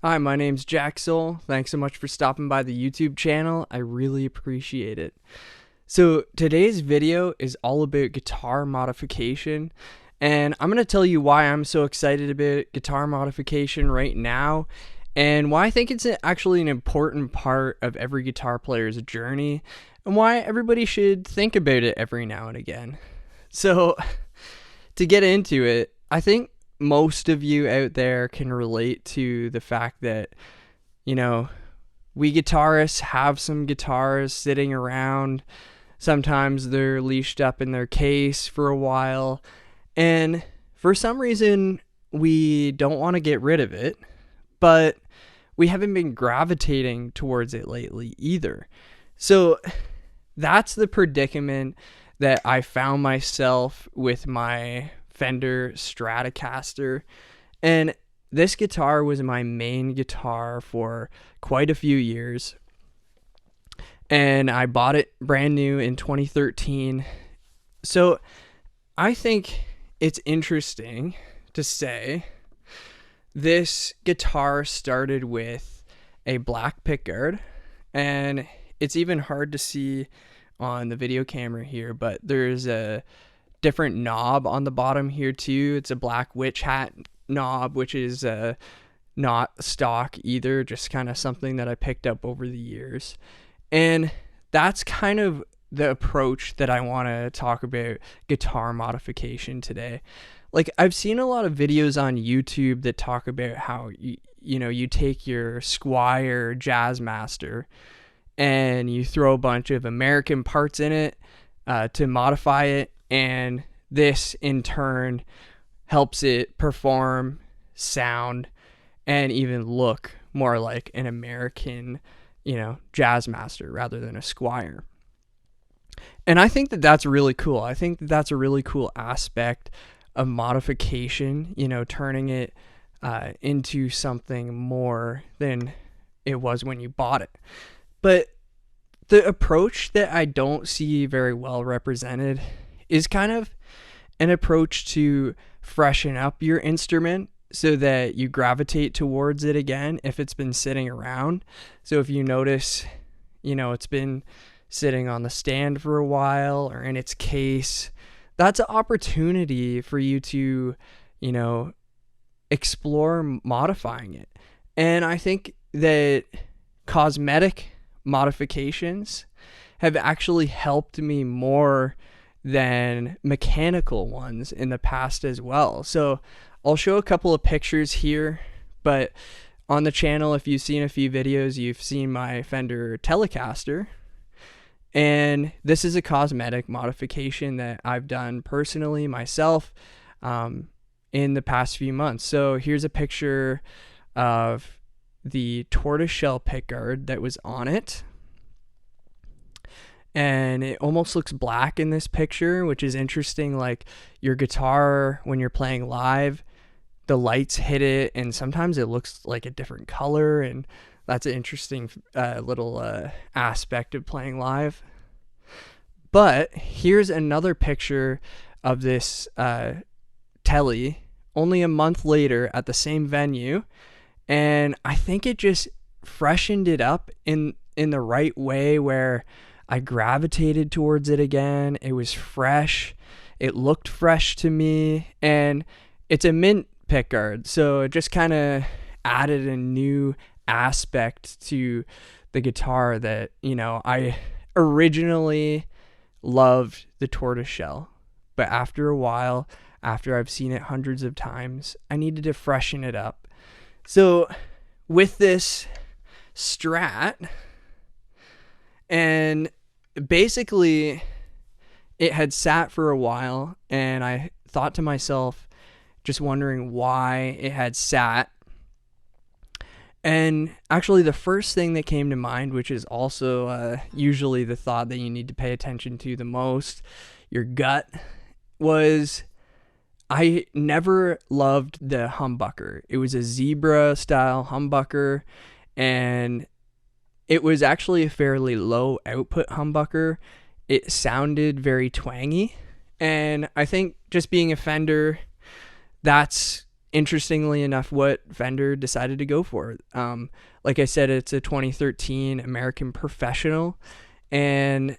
Hi, my name's Jack Soul. Thanks so much for stopping by the YouTube channel. I really appreciate it. So today's video is all about guitar modification, and I'm going to tell you why I'm so excited about guitar modification right now, and why I think it's actually an important part of every guitar player's journey, and why everybody should think about it every now and again. So to get into it, I think most of you out there can relate to the fact that, we guitarists have some guitars sitting around. Sometimes they're leashed up in their case for a while, and for some reason we don't want to get rid of it, but we haven't been gravitating towards it lately either. So that's the predicament that I found myself with my Fender Stratocaster, and this guitar was my main guitar for quite a few years, and I bought it brand new in 2013. So I think it's interesting to say this guitar started with a black pickguard, and it's even hard to see on the video camera here, but there's a different knob on the bottom here too. It's a black witch hat knob, which is not stock either, just kind of something that I picked up over the years. And that's kind of the approach that I want to talk about guitar modification today. Like, I've seen a lot of videos on YouTube that talk about how you take your Squier Jazzmaster and you throw a bunch of American parts in it to modify it, and this in turn helps it perform, sound, and even look more like an American, Jazzmaster rather than a Squier. And I think that that's really cool. I think that that's a really cool aspect of modification, turning it into something more than it was when you bought it. But the approach that I don't see very well represented is kind of an approach to freshen up your instrument so that you gravitate towards it again if it's been sitting around. So if you notice, it's been sitting on the stand for a while or in its case, that's an opportunity for you to, explore modifying it. And I think that cosmetic modifications have actually helped me more than mechanical ones in the past as well. So I'll show a couple of pictures here, but on the channel, if you've seen a few videos, you've seen my Fender Telecaster, and this is a cosmetic modification that I've done personally myself in the past few months. So here's a picture of the tortoiseshell pickguard that was on it, and it almost looks black in this picture, which is interesting. Like, your guitar, when you're playing live, the lights hit it and sometimes it looks like a different color, and that's an interesting little aspect of playing live. But here's another picture of this Telly only a month later at the same venue, and I think it just freshened it up in the right way where I gravitated towards it again. It was fresh. It looked fresh to me, and it's a mint pickguard, so it just kind of added a new aspect to the guitar that, I originally loved the tortoiseshell, but after a while, after I've seen it hundreds of times, I needed to freshen it up. So with this Strat, and basically it had sat for a while, and I thought to myself, just wondering why it had sat. And actually the first thing that came to mind, which is also usually the thought that you need to pay attention to the most, your gut, was I never loved the humbucker. It was a zebra style humbucker, and it was actually a fairly low output humbucker. It sounded very twangy, and I think just being a Fender, that's interestingly enough, what Fender decided to go for. Like I said, it's a 2013 American Professional, and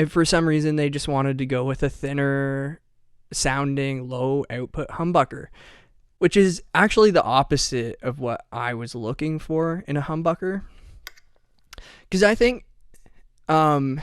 for some reason they just wanted to go with a thinner sounding low output humbucker, which is actually the opposite of what I was looking for in a humbucker. Because I think HSS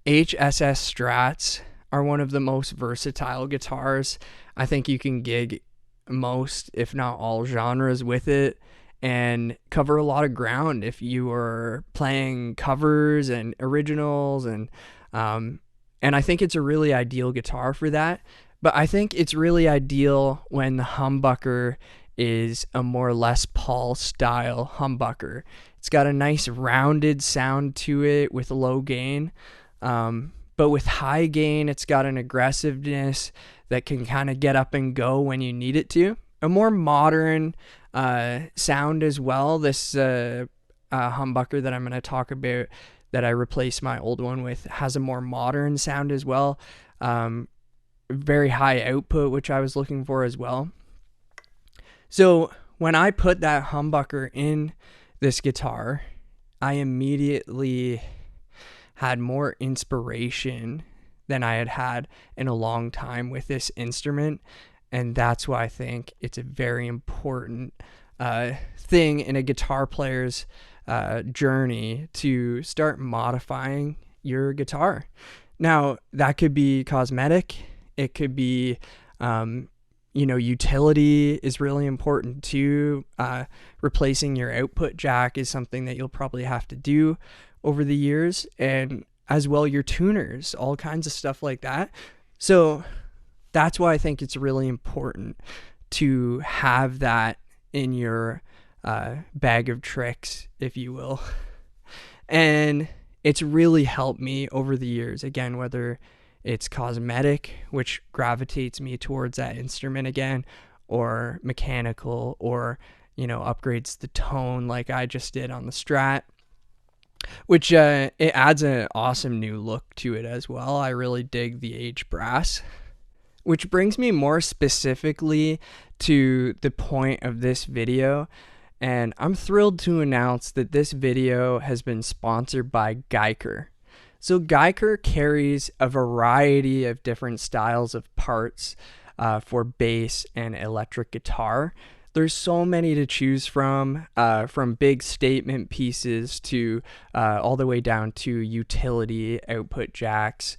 Strats are one of the most versatile guitars. I think you can gig most, if not all, genres with it and cover a lot of ground if you are playing covers and originals, and I think it's a really ideal guitar for that. But I think it's really ideal when the humbucker is a more Les Paul style humbucker. It's got a nice rounded sound to it with low gain, but with high gain, it's got an aggressiveness that can kind of get up and go when you need it to. A more modern sound as well. This humbucker that I'm going to talk about, that I replaced my old one with, has a more modern sound as well. Very high output, which I was looking for as well. So when I put that humbucker in this guitar, I immediately had more inspiration than I had had in a long time with this instrument. And that's why I think it's a very important thing in a guitar player's journey to start modifying your guitar. Now, that could be cosmetic. It could be, utility is really important too. Replacing your output jack is something that you'll probably have to do over the years, and as well your tuners, all kinds of stuff like that. So that's why I think it's really important to have that in your bag of tricks, if you will. And it's really helped me over the years, again, whether it's cosmetic, which gravitates me towards that instrument again, or mechanical, or upgrades the tone like I just did on the Strat, which it adds an awesome new look to it as well. I really dig the H brass. Which brings me more specifically to the point of this video, and I'm thrilled to announce that this video has been sponsored by Guyker. So Guyker carries a variety of different styles of parts for bass and electric guitar. There's so many to choose from big statement pieces to all the way down to utility, output jacks,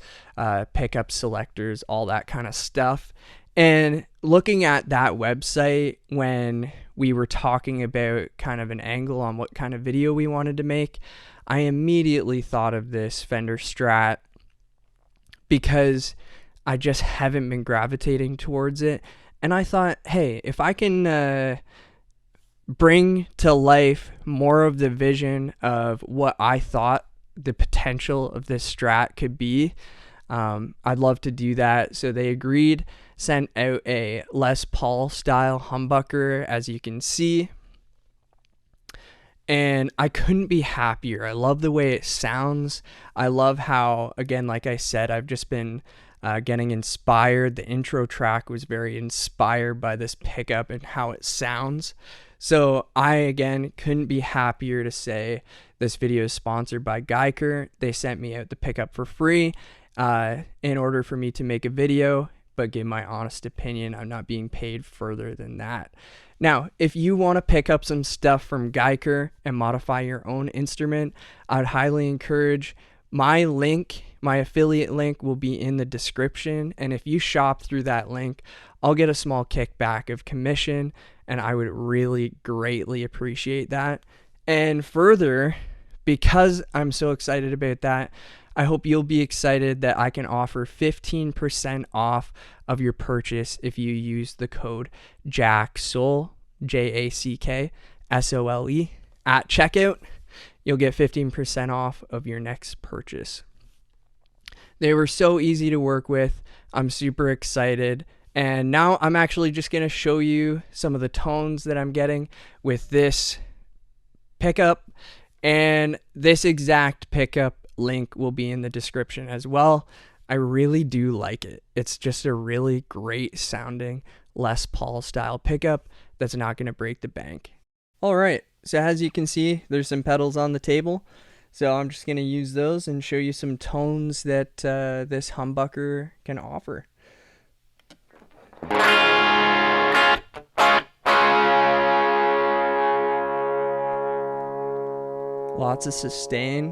pickup selectors, all that kind of stuff. And looking at that website when we were talking about kind of an angle on what kind of video we wanted to make, I immediately thought of this Fender Strat because I just haven't been gravitating towards it. And I thought, hey, if I can bring to life more of the vision of what I thought the potential of this Strat could be, I'd love to do that. So they agreed, sent out a Les Paul style humbucker, as you can see. And I couldn't be happier. I love the way it sounds. I love how, again, like I said, I've just been getting inspired. The intro track was very inspired by this pickup and how it sounds. So I, again, couldn't be happier to say this video is sponsored by Guyker. They sent me out the pickup for free in order for me to make a video, but give my honest opinion. I'm not being paid further than that. Now, if you want to pick up some stuff from Guyker and modify your own instrument, I'd highly encourage my link. My affiliate link will be in the description, and if you shop through that link, I'll get a small kickback of commission, and I would really greatly appreciate that. And further, because I'm so excited about that, I hope you'll be excited that I can offer 15% off of your purchase if you use the code JACKSOLE, JACKSOLE, at checkout. You'll get 15% off of your next purchase. They were so easy to work with. I'm super excited. And now I'm actually just going to show you some of the tones that I'm getting with this pickup. And this exact pickup link will be in the description as well. I really do like it. It's just a really great sounding Les Paul style pickup that's not going to break the bank. Alright, so as you can see, there's some pedals on the table. So I'm just going to use those and show you some tones that this humbucker can offer. Lots of sustain.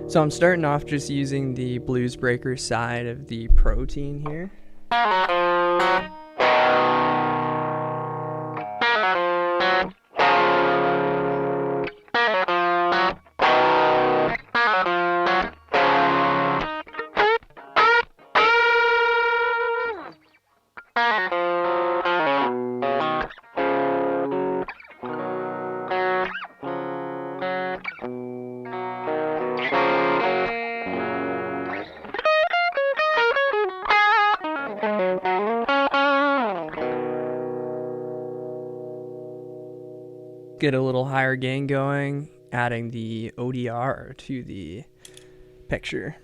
So I'm starting off just using the Blues Breaker side of the Protein here. Get a little higher gain going, adding the ODR to the picture.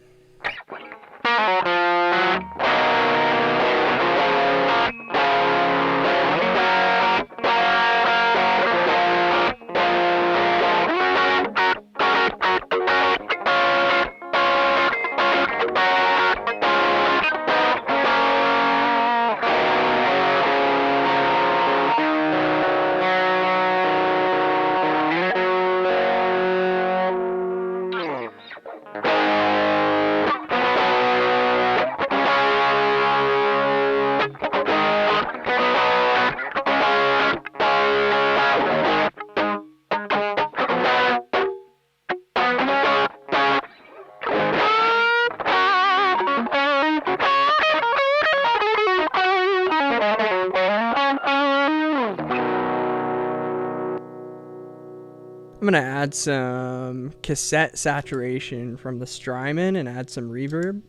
I'm going to add some cassette saturation from the Strymon and add some reverb.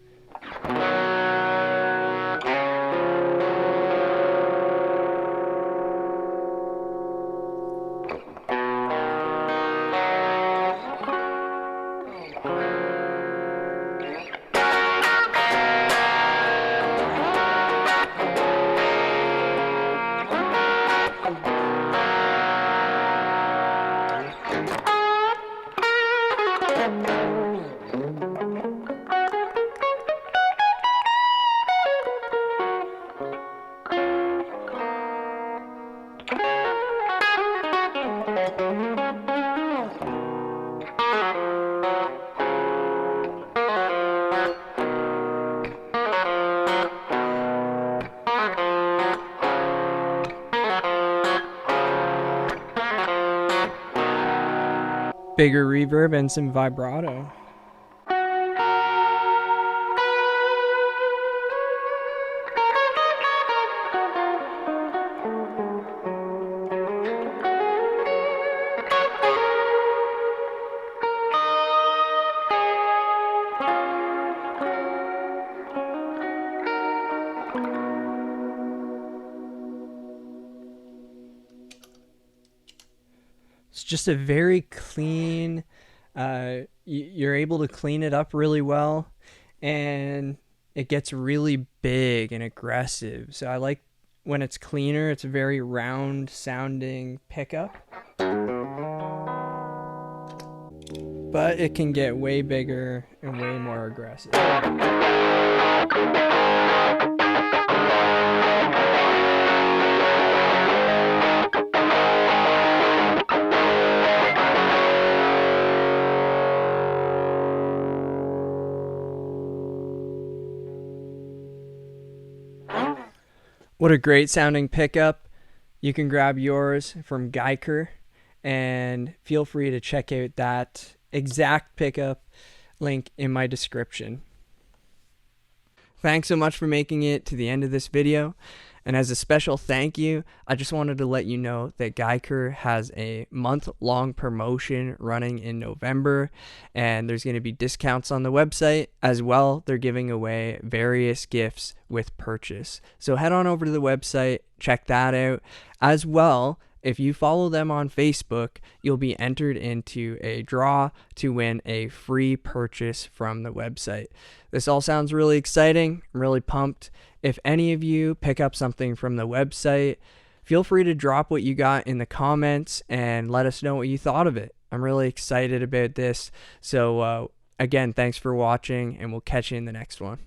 Bigger reverb and some vibrato. It's just a very clean, you're able to clean it up really well, and it gets really big and aggressive. So I like when it's cleaner, it's a very round sounding pickup. But it can get way bigger and way more aggressive. What a great sounding pickup. You can grab yours from Guyker, and feel free to check out that exact pickup link in my description. Thanks so much for making it to the end of this video. And as a special thank you, I just wanted to let you know that Guyker has a month-long promotion running in November, and there's going to be discounts on the website as well. They're giving away various gifts with purchase. So head on over to the website, check that out. As well, If you follow them on Facebook, you'll be entered into a draw to win a free purchase from the website. This all sounds really exciting. I'm really pumped. If any of you pick up something from the website, feel free to drop what you got in the comments and let us know what you thought of it. I'm really excited about this. So again, thanks for watching, and we'll catch you in the next one.